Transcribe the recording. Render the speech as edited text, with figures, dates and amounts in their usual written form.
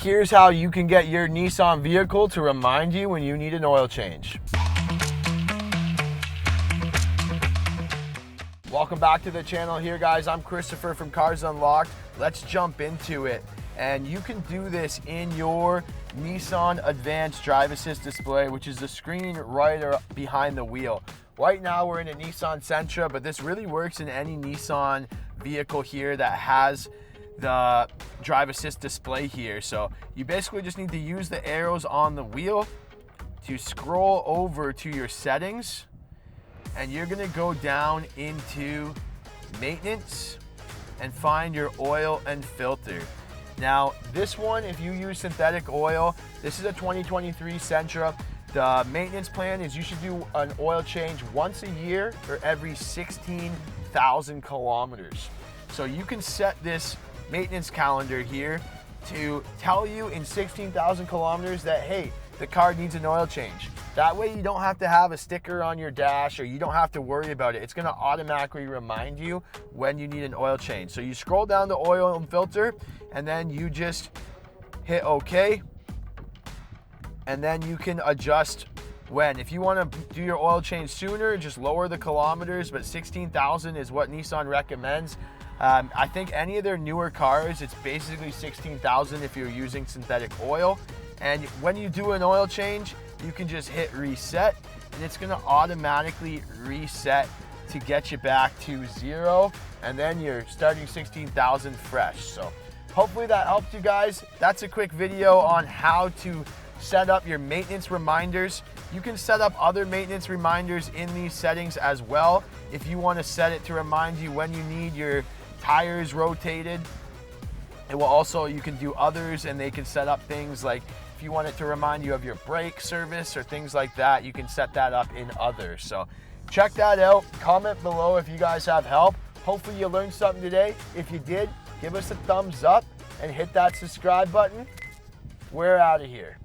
Here's how you can get your Nissan vehicle to remind you when you need an oil change. Welcome back to the channel here, guys. I'm Christopher from Cars Unlocked. Let's jump into it. And you can do this in your Nissan Advanced Drive Assist display, which is the screen right behind the wheel. Right now we're in a Nissan Sentra, but this really works in any Nissan vehicle here that has the Drive Assist display here. So you basically just need to use the arrows on the wheel to scroll over to your settings, and you're gonna go down into maintenance and find your oil and filter. Now this one, if you use synthetic oil, this is a 2023 Sentra. The maintenance plan is you should do an oil change once a year or every 16,000 kilometers. So you can set this maintenance calendar here to tell you in 16,000 kilometers that, hey, the car needs an oil change. That way you don't have to have a sticker on your dash, or you don't have to worry about it. It's gonna automatically remind you when you need an oil change. So you scroll down to oil and filter, and then you just hit OK. And then you can adjust when. If you wanna do your oil change sooner, just lower the kilometers, but 16,000 is what Nissan recommends. I think any of their newer cars, it's basically 16,000 if you're using synthetic oil. And when you do an oil change, you can just hit reset, and it's gonna automatically reset to get you back to 0, and then you're starting 16,000 fresh. So hopefully that helped you guys. That's a quick video on how to set up your maintenance reminders. You can set up other maintenance reminders in these settings as well. If you wanna set it to remind you when you need your tires rotated, it will also, you can do others, and they can set up things like if you want it to remind you of your brake service or things like that, you can set that up in others. So check that out. Comment below if you guys have help. Hopefully you learned something today. If you did, give us a thumbs up and hit that subscribe button. We're out of here.